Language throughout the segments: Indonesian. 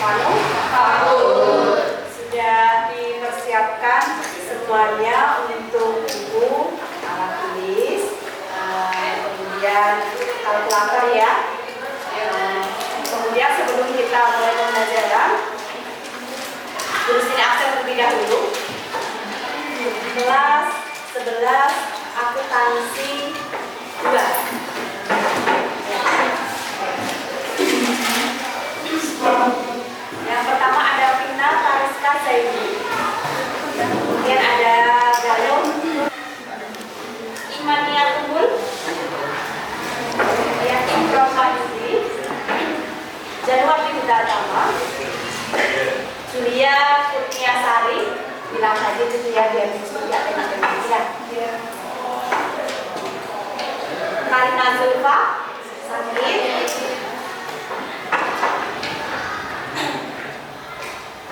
Panu? Pak. Sudah dipersiapkan semuanya untuk buku, alat tulis, kemudian kalkulator ya. Kemudian sebelum kita mulai pembelajaran, urusin absen terlebih dahulu. Kelas 11 akuntansi 2. Yang pertama ada Vina Kariska Zaidi, kemudian ada Galung Imania Tunggul, Yakin Promahisi, Januari Hudatama, Julia Kurniasari, bilang aja Julia biar Julia ya. Karina Zulfa, sakit.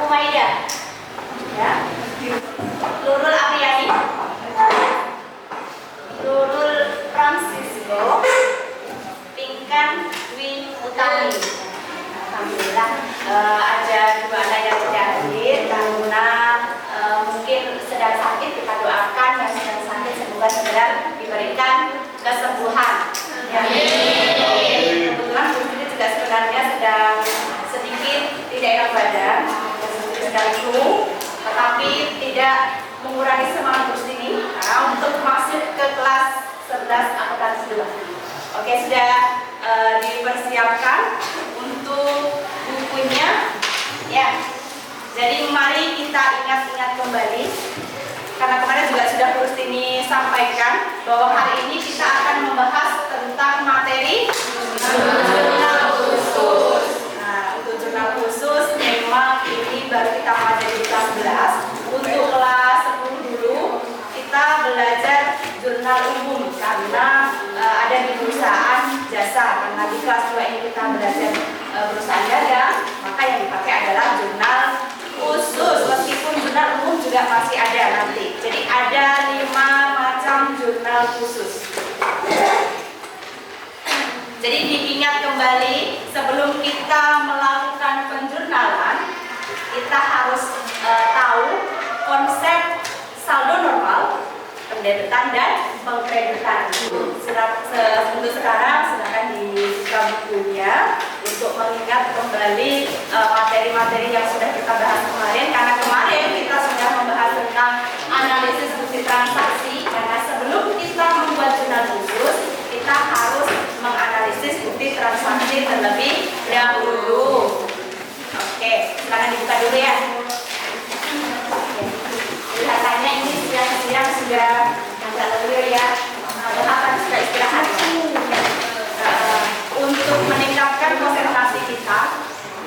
Umaida, ya. Nurul Apriyani, Nurul Francisco, Pinkan Dwi Utami. Alhamdulillah ada dua anak yang tidak hadir karena mungkin sedang sakit. Kita doakan yang sedang sakit semoga segera diberikan kesembuhan. Ya. Kebetulan Bu Siti juga sebenarnya sedang sedikit tidak enak badan, sedang flu, tetapi tidak mengurangi semangat Bu Siti untuk masuk ke kelas 11 akuntansi 2. Oke, sudah dipersiapkan untuk bukunya ya. Jadi mari kita ingat-ingat kembali, karena kemarin juga sudah Bu Siti sampaikan bahwa hari ini kita akan membahas tentang materi jurnal khusus. Nah, untuk jurnal khusus memang ini baru kita pelajari di kelas 11. Untuk kelas 10 dulu kita belajar jurnal umum karena ada di perusahaan jasa. Karena di kelas 2 ini kita belajar perusahaan dagang, maka yang dipakai adalah jurnal khusus. Meskipun jurnal umum juga masih ada nanti. Jadi ada 5 macam jurnal khusus. Jadi diingat kembali, sebelum kita melakukan penjurnalan, kita harus tahu konsep saldo normal, pendebitan dan pengkreditan. Untuk sekarang silakan dibuka bukunya untuk mengingat kembali materi-materi yang sudah kita bahas kemarin. Karena kemarin kita sudah membahas tentang analisis bukti transaksi. Karena sebelum kita membuat jurnal khusus, kita harus menganalisis bukti transaksi terlebih dahulu. Oke, silakan dibuka dulu ya. Kelihatannya ini siang-siang sudah agak lelah ya. Ada sudah istirahat. Untuk meningkatkan konsentrasi kita,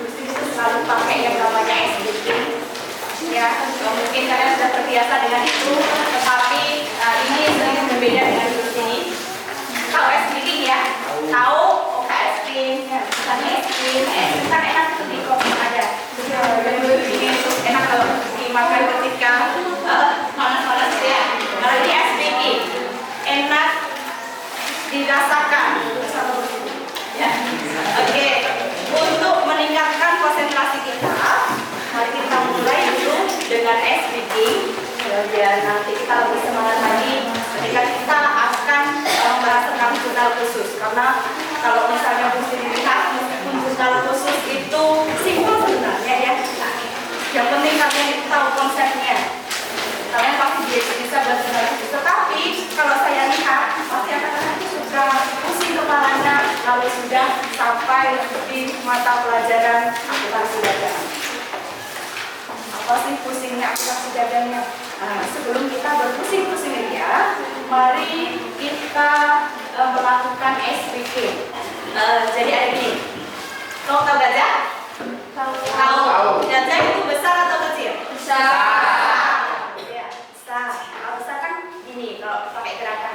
itu selalu pakai yang namanya SBK. Ya, mungkin kalian sudah terbiasa dengan itu, tetapi ini sedikit berbeda dengan di sini. Tahu SBK ya? Tahu OKSP, kan enak tuh di kopi ada. Ini tuh enak kalau dimakan ketika panas-panas ya. Kalau ini SBK enak dirasakan. Ya. Oke. Untuk meningkatkan konsentrasi kita, mari kita mulai dulu dengan SBK. Biar nanti kita lebih semangat lagi ketika kita akan membahas tentang jurnal khusus. Karena kalau misalnya mesti dilihat, meskipun jurnal khusus itu simpel sebenarnya ya. Yang penting kalian itu tahu konsepnya. Kalian pasti bisa buat jurnal khusus. Tetapi kalau saya lihat, pasti akan sudah pusing kepalanya, lalu sudah sampai di mata pelajaran akuntansi dagang. Apa sih pusingnya akuntansi dagangnya? Nah, sebelum kita berpusing-pusing ya, mari kita melakukan SPK. Jadi ada gini, tahu gajah? Tahu. Gajah itu besar atau kecil? Besar. Ya, besar. Kalau besar kan gini, kalau pakai gerakan.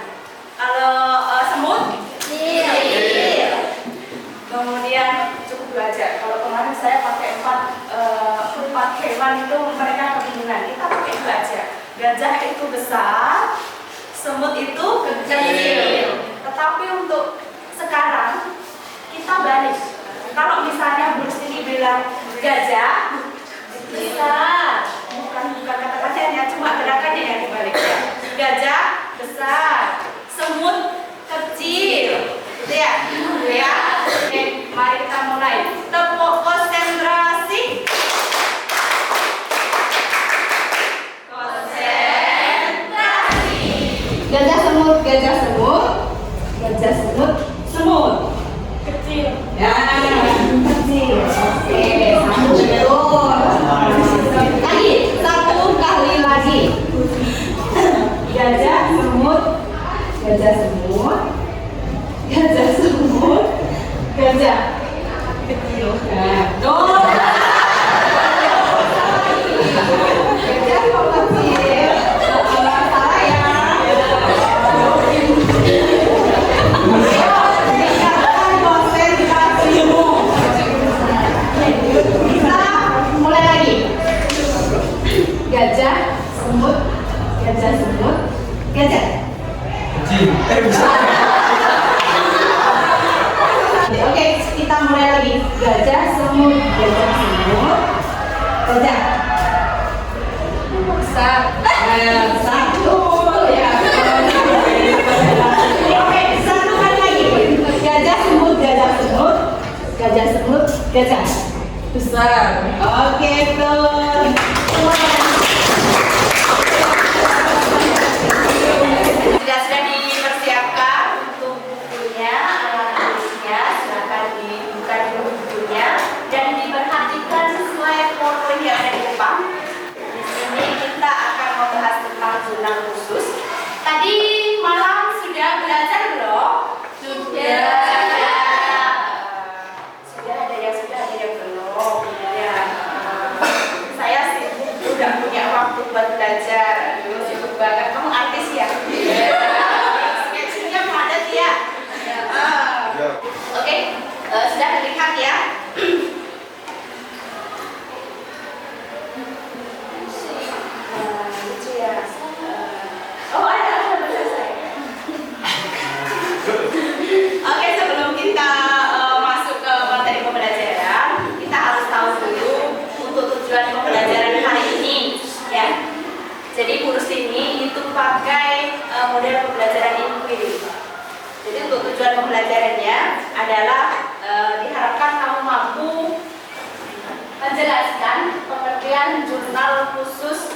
Kalau semut? Kecil. Kemudian cukup belajar. Kalau kemarin saya pakai 4 hewan itu mereka kebingungan. Kita pakai 2 aja. Gajah itu besar, semut itu kecil. Tetapi untuk sekarang kita balik. Kalau misalnya Bu Siti bilang Gajah besar. Bukan kata-katanya, cuma gerakannya yang dibalik ya. Gajah besar. Semut kecil. Gitu ya. Ya. Oke, mari kita mulai. Tepuk konsentrasi. Konsentrasi. Gajah semut, gajah semut. Gajah semut, semut kecil. Ya, kecil. Oke, satu betul. Lagi, satu kali lagi. Gajah semut, gajah semut, gajah semut, gajah kecil. Nah, tuh. Gajah semut kecil. Salah ya. Mulai lagi. Gajah, semut, gajah semut, gajah. Oke, kita mulai lagi. Gajah, semut, gajah semut, gajah. Satu ya. Oke, satu kali lagi. Gajah, semut, gajah semut, gajah semut, gajah. Besar. Oke, tuh. Sudah dipersiapkan untuk bukunya, alat tulisnya. Silakan dibuka dulu bukunya dan diperhatikan sesuai foto yang ada di depan. Di sini kita akan membahas tentang jurnal khusus. Tadi malam sudah belajar belum? Sudah. Udah punya waktu buat belajar. Aduh, sibuk banget. Kamu artis ya? Sketchnya padat ya? Oke, sudah terlihat ya? Lucu ya? Oh, ada selesai. Oke, sebelum kita masuk ke materi pembelajaran, kita harus tahu dulu untuk tujuan pembelajaran hari ini. Ya, jadi kursus ini itu pakai model pembelajaran inquiry. Jadi untuk tujuan pembelajarannya adalah diharapkan kamu mampu menjelaskan pengertian jurnal khusus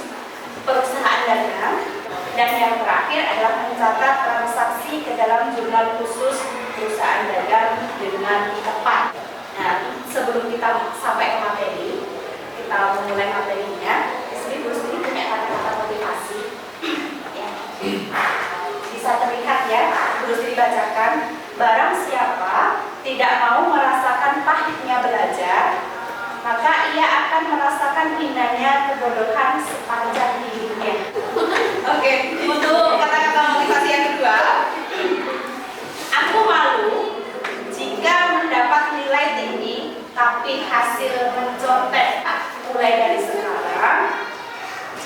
perusahaan dagang, dan yang terakhir adalah mencatat transaksi ke dalam jurnal khusus perusahaan dagang dengan tepat. Nah, sebelum kita sampai ke materi, kita memulai materinya. Kursus ini punya kata-kata motivasi ya. Bisa terlihat ya, kursus dibacakan. Barang siapa tidak mau merasakan pahitnya belajar, maka ia akan merasakan indahnya kebodohan sepanjang hidupnya. Oke, untuk kata-kata motivasi yang kedua, aku malu jika mendapat nilai tinggi tapi hasil mencontek. Mulai dari sekarang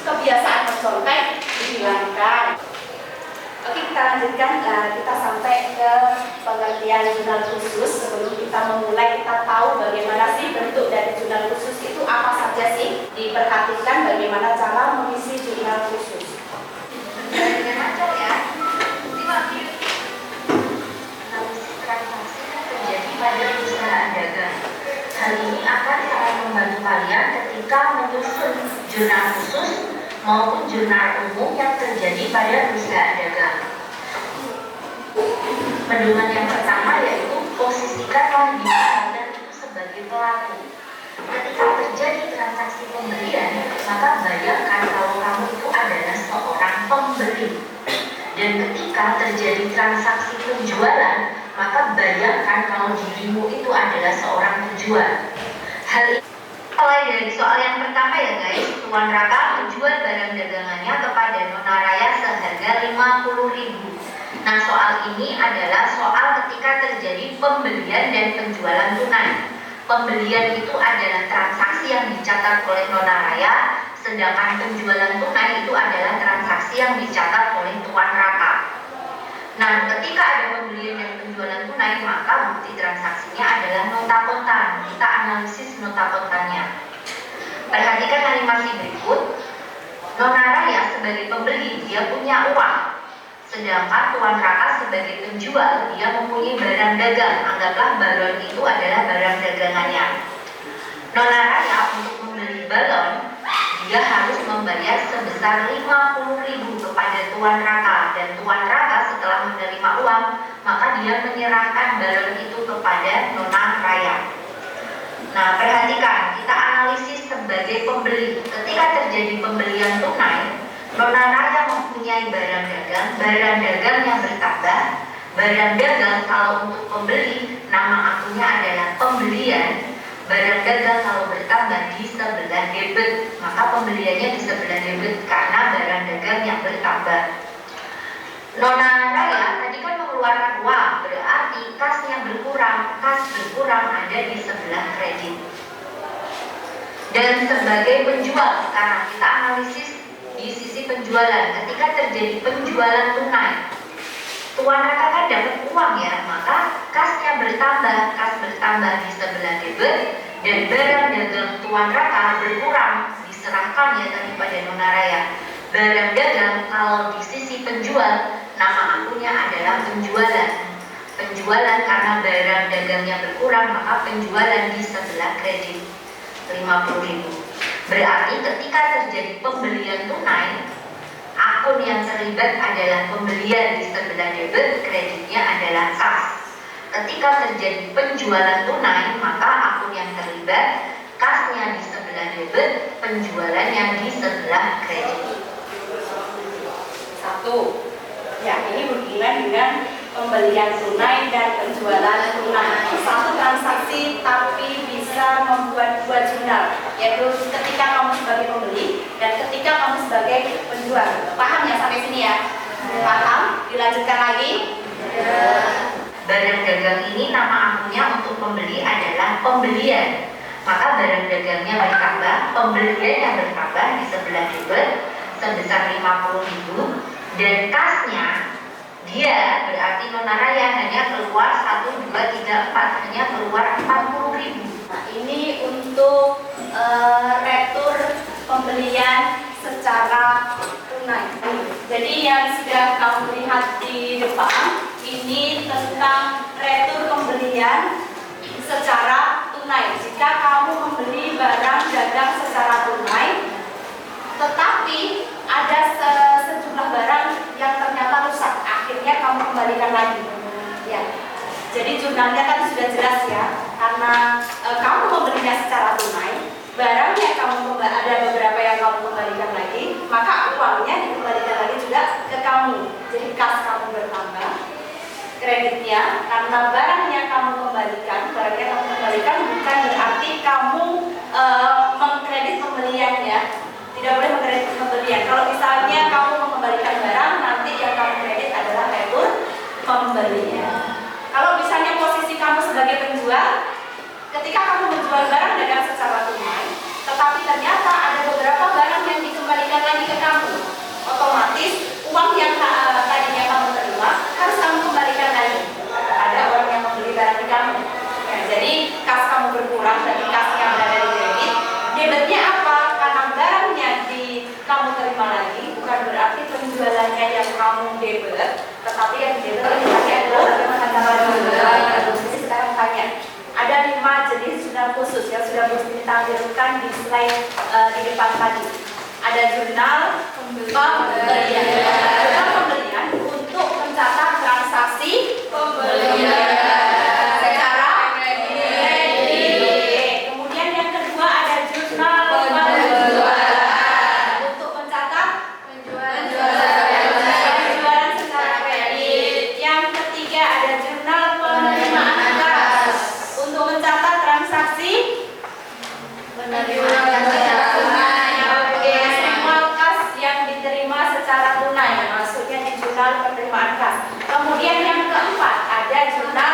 kebiasaan mencontek dihilangkan. Oke, kita lanjutkan. Kita sampai ke pengertian jurnal khusus. Sebelum kita memulai, kita tahu bagaimana sih bentuk dari jurnal khusus itu apa saja sih. Diperhatikan bagaimana cara mengisi jurnal khusus. Dengan aja ya. Transaksi terjadi pada perusahaan dagang. Hal ini akan sangat membantu kalian ketika menyusun jurnal khusus maupun jurnal umum yang terjadi pada perusahaan dagang. Pedoman yang pertama yaitu posisikanlah diri kalian itu sebagai pelaku. Ketika terjadi transaksi pembelian, maka bayangkan kalau kamu itu adalah seorang pembeli. Dan ketika terjadi transaksi penjualan, maka bayangkan kalau dirimu itu adalah seorang penjual. Hal ini mulai dari soal yang pertama ya guys. Tuan Raka menjual barang dagangannya kepada Nona Raya seharga 50.000. Nah, soal ini adalah soal ketika terjadi pembelian dan penjualan tunai. Pembelian itu adalah transaksi yang dicatat oleh Nona Raya, sedangkan penjualan tunai itu adalah transaksi yang dicatat oleh Tuan Raka. Nah, ketika ada pembelian dan penjualan tunai, maka bukti transaksinya adalah nota kontan. Kita analisis nota kontannya. Perhatikan animasi berikut. Nona Raya sebagai pembeli, dia punya uang. Sedangkan Tuan Raka sebagai penjual, dia mempunyai barang dagang. Anggaplah balon itu adalah barang dagangannya. Nona Raya untuk membeli balon, dia harus membayar sebesar 50.000 kepada Tuan Raka, dan Tuan Raka setelah menerima uang, maka dia menyerahkan balon itu kepada Nona Raya. Nah, perhatikan, kita analisis sebagai pembeli. Ketika terjadi pembelian tunai, Nona Raya mempunyai barang dagang yang bertambah. Barang dagang kalau untuk pembeli, nama akunnya adalah pembelian. Barang dagang kalau bertambah di sebelah debit, maka pembeliannya di sebelah debit karena barang dagang yang bertambah. Nona Raya tadi kan mengeluarkan uang, berarti kasnya berkurang. Kas berkurang ada di sebelah kredit. Dan sebagai penjual, sekarang kita analisis di sisi penjualan. Ketika terjadi penjualan tunai, Tuan Raka kan dapat uang ya, maka kasnya bertambah. Kas bertambah di sebelah debit, dan barang dagang Tuan Raka berkurang, diserahkan ya tadi pada Nona Raya. Barang dagang kalau di sisi penjual, nama akunnya adalah penjualan. Penjualan karena barang dagangnya berkurang, maka penjualan di sebelah kredit 50.000. Berarti ketika terjadi pembelian tunai, akun yang terlibat adalah pembelian di sebelah debit, kreditnya adalah kas. Ketika terjadi penjualan tunai, maka akun yang terlibat, kasnya di sebelah debit, penjualannya di sebelah kredit. Satu, ya ini berhubungan dengan pembelian tunai dan penjualan tunai. Satu transaksi tapi bisa membuat dua jurnal, yaitu ketika kamu sebagai pembeli dan ketika kamu sebagai penjual. Paham ya sampai sini ya? Paham? Dilanjutkan lagi. Barang dagang ini nama akunnya untuk pembeli adalah pembelian. Maka barang dagangnya bertambah, pembeliannya bertambah di sebelah debit sebesar 50.000, dan kasnya dia berarti Nona Raya hanya keluar 1, 2, 3, 4, hanya keluar 40.000. Nah, ini untuk retur pembelian secara tunai. Jadi yang sudah kamu lihat di depan ini tentang retur pembelian secara tunai. Jika kamu membeli barang dagang secara tunai, tetapi ada sejumlah barang yang ternyata rusak, akhirnya kamu kembalikan lagi. Ya. Jadi jurnalnya kan sudah jelas ya, karena kamu membelinya secara tunai, barangnya ada beberapa yang kamu kembalikan lagi, maka uangnya dikembalikan lagi juga ke kamu. Jadi kas kamu bertambah, kreditnya karena barangnya kamu kembalikan bukan berarti kamu mengkredit pembeliannya. Tidak boleh mengkredit pembelian. Kalau misalnya kamu mengembalikan barang, nanti yang kamu kredit adalah retur pembelian. Kalau misalnya posisi kamu sebagai penjual, ketika kamu menjual barang dagang secara tunai, tetapi ternyata ada beberapa barang yang dikembalikan lagi ke kamu, otomatis uang yang tadinya kamu terima harus kamu kembalikan lagi kepada orang yang membeli barang di kamu. Nah, jadi kas kamu berkurang dari kas yang berada di kredit. Debitnya apa? Karena barangnya kamu terima lagi, bukan berarti penjualannya yang kamu debit, tetapi yang debit lagi adalah bagaimana cara menjual. Jadi sekarang tanya, ada 5 jenis jurnal khusus yang sudah ditampilkan di slide di depan tadi. Ada jurnal pembelian. Jurnal pembelian untuk mencatat transaksi pembelian secara kredit. Kemudian yang kedua ada jurnal penjualan untuk mencatat penjualan secara kredit. Yang ketiga ada jurnal penerimaan kas untuk mencatat transaksi penerimaan tunai. Oke, semua kas yang diterima secara tunai, maksudnya di jurnal penerimaan kas. Kemudian yang keempat ada jurnal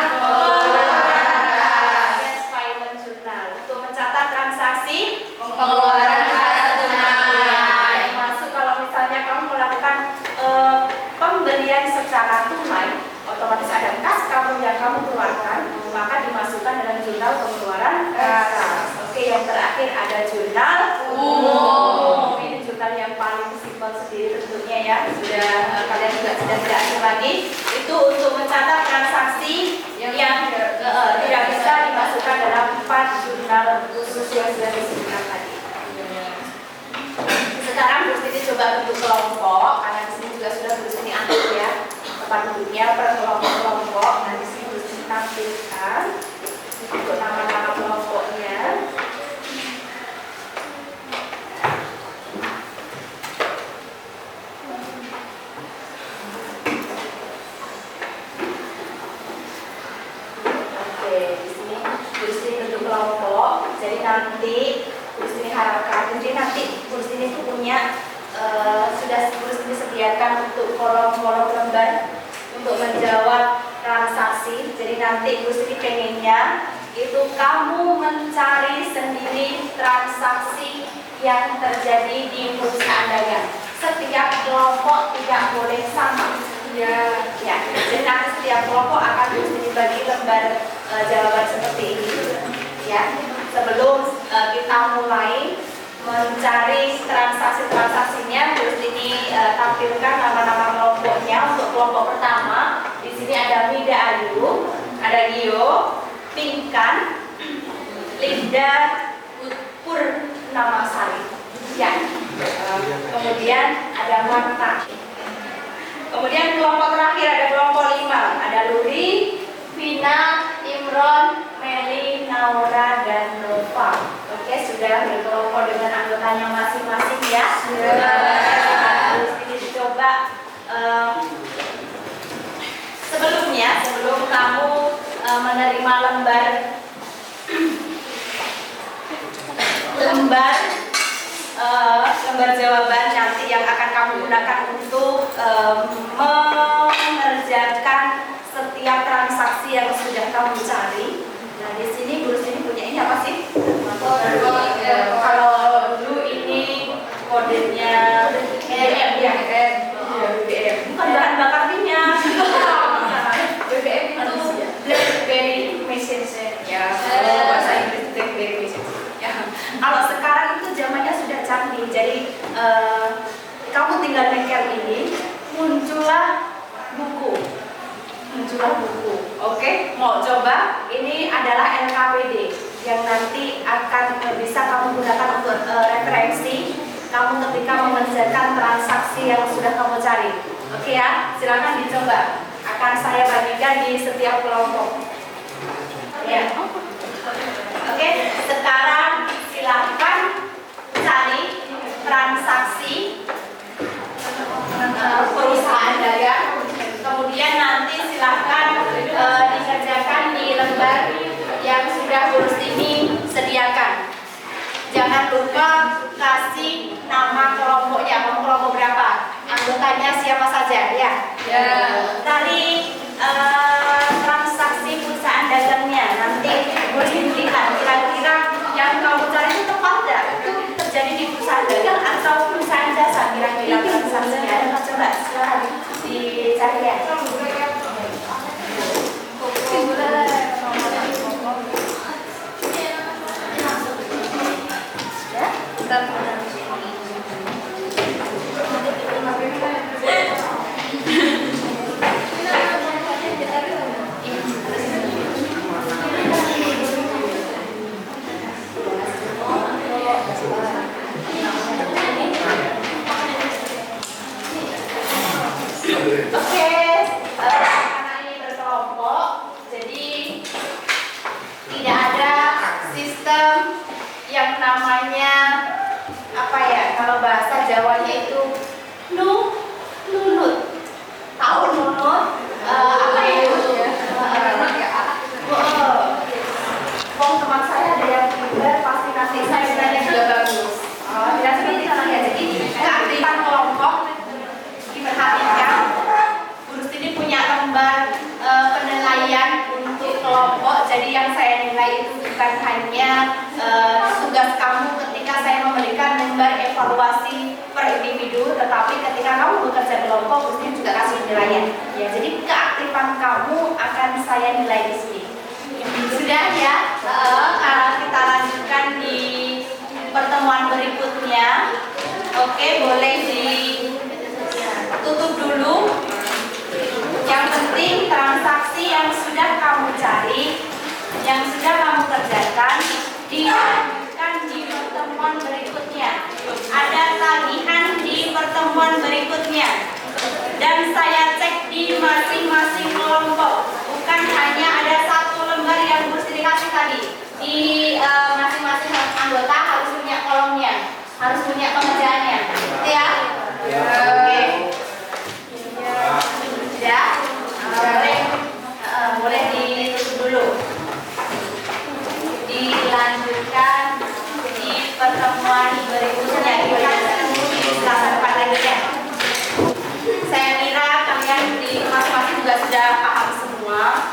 jurnal pengeluaran kas. Oke, yang terakhir ada jurnal umum. Ini jurnal yang paling simpel sendiri tentunya ya. Sudah kalian juga sudah tidak asing lagi. Itu untuk mencatat transaksi yang tidak bisa dimasukkan dalam 4 jurnal khusus yang sudah disebutkan tadi. Sekarang Bu Siti coba bentuk kelompok, karena di sini juga sudah Bu Siti atur ya tempat duduknya per kelompok-kelompok. Nah di sini Bu Siti tampilkan untuk nama-nama kelompoknya. Oke, di sini Bu Siti bentuk kelompok. Jadi nanti Bu Siti harapkan, jadi nanti Bu Siti itu punya sudah Bu Siti sediakan untuk kolom-kolom lembar untuk menjawab transaksi. Jadi nanti Bu Siti pengennya itu kamu mencari sendiri transaksi yang terjadi di perusahaan dagang. Setiap kelompok tidak boleh sama. Ya. Jadi nanti setiap kelompok akan Bu Siti bagi lembar jawaban seperti ini. Ya. Sebelum kita mulai mencari transaksi-transaksinya, terus ini tampilkan nama-nama kelompoknya. Untuk kelompok pertama, di sini ada Mida Ayu, ada Gio, Pinkan, Linda, Purnamasari. Ya. Kemudian ada Marta. Kemudian kelompok terakhir ada kelompok 5, ada Luri, Vina, Imron, Meli, Naura, dan Nova. Oke, sudah berkelompok dengan anggotanya masing-masing ya. Terus ini dicoba sebelum kamu menerima lembar jawaban nanti yang akan kamu gunakan untuk mengerjakan setiap transaksi yang sudah kamu cari. Nah, di sini Bu Siti punya ini apa sih? Kalau dulu ini kodenya BBM ya, BBM. Bukan bahan bakar minyak. BBM itu BlackBerry Messenger ya. Bahasa Inggris BlackBerry Messenger. Ya. Kalau sekarang itu zamannya sudah canggih. Jadi kamu tinggal nengkel ini, muncullah buku. Oke, mau coba? Ini adalah LKPD yang nanti akan bisa kamu gunakan untuk referensi kamu ketika mengerjakan transaksi yang sudah kamu cari. Oke ya, silakan dicoba. Akan saya bagikan di setiap kelompok. Ya. Oke, sekarang silakan cari transaksi perusahaan dagang. Kemudian nanti silahkan dikerjakan di lembar yang sudah Bu Siti sediakan. Jangan lupa kasih nama kelompoknya. Kamu kelompok berapa? Anggotanya siapa saja ya? Dari transaksi perusahaan dagangnya nanti boleh lihat kira-kira yang kamu cari itu tepat tidak? Itu terjadi di perusahaan dagang atau perusahaan jasa? Kira-kira transaksinya ada? Coba silahkan dicari ya. Oke, karena ini berkelompok, jadi tidak ada sistem yang namanya apa ya? Kalau bahasa Jawanya itu nunut. Tahu nunut? Apa itu? Teman saya ada yang pintar, pasti nanti saya nanya juga bagus. Tidak seperti itu ya. Jadi keaktifan kelompok diperhatikan. Guru ini punya lembar penilaian untuk kelompok. Jadi yang saya nilai itu bukan hanya tugas kamu ketika saya memberikan lembar evaluasi per individu, tetapi ketika kamu bekerja kelompok, Guru ini juga kasih penilaian. Ya, jadi keaktifan kamu akan saya nilai di sini. Sudah ya. Oke, boleh ditutup dulu. Yang penting transaksi yang sudah kamu cari, yang sudah kamu kerjakan, dilanjutkan di pertemuan berikutnya. Ada tagihan di pertemuan berikutnya. Dan saya cek di masing-masing kelompok. Bukan hanya ada satu lembar yang mesti dikasih tadi. Di masing-masing anggota harus punya kolomnya, harus punya pengerjaannya. Gitu ya? Oke. Ya, boleh ditutup dulu. Dilanjutkan di pertemuan berikutnya. Silakan Pak lagi ya. Saya kira kalian di masing-masing juga sudah paham semua.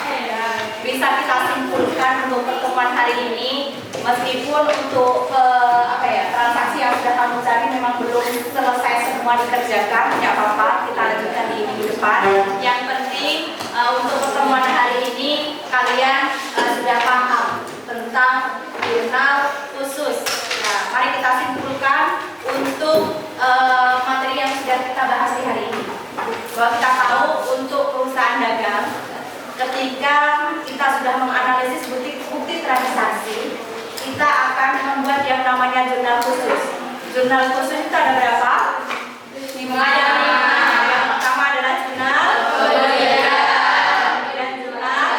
Bisa kita simpulkan untuk pertemuan hari ini, meskipun untuk transaksi yang sudah kamu cari memang belum selesai semua dikerjakan, tidak apa-apa, kita lanjutkan di minggu depan. Yang penting untuk pertemuan hari ini kalian sudah paham tentang jurnal khusus. Nah, mari kita simpulkan untuk materi yang sudah kita bahas di hari ini. Bahwa kita tahu untuk perusahaan dagang, ketika kita sudah menganalisis bukti transaksi, kita akan membuat yang namanya jurnal khusus. Jurnal khusus itu ada berapa? 5. Ada 5. Yang pertama adalah jurnal kemudian jurnal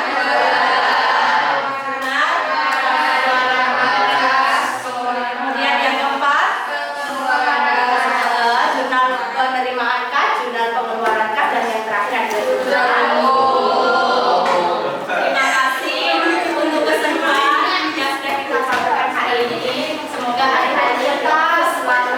kemudian yang keempat jurnal penerimaan kas, jurnal pengeluaran kas, dan yang terakhir adalah jurnal. Terima kasih untuk kesempatan yang sudah kita sampaikan hari ini. Semoga hari-hari kita selalu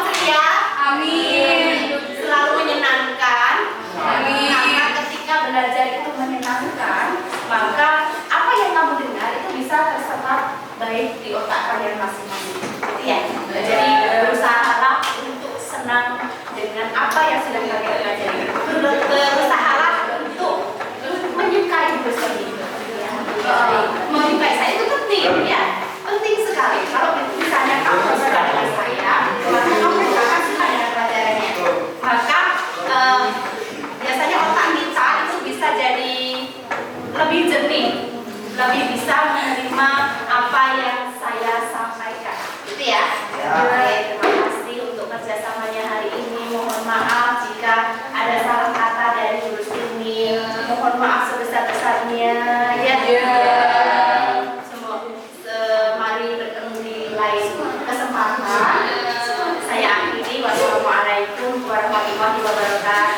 ceria, amin, selalu menyenangkan, amin. Karena ketika belajar itu menyenangkan, maka apa yang kamu dengar itu bisa terserap baik di otak kalian masing-masing. Ya, jadi berusahalah untuk senang dengan apa yang sudah kalian pelajari. Berusahalah untuk menyukai berseni. Ya, menyukai saya itu penting ya, penting sekali. Kalau misalnya kamu suka dengan saya, maka kamu akan suka dengan pelajarannya. Maka biasanya otak kita itu bisa jadi lebih jernih, lebih bisa menerima apa yang saya sampaikan. Gitu ya. Oke, terima kasih untuk kerjasamanya hari ini. Mohon maaf jika ada salah kata dari jurus ini. Mohon maaf sebesar-besarnya. Ya. Mari bertemu di lain kesempatan. Saya akhiri. Wassalamualaikum warahmatullahi wabarakatuh.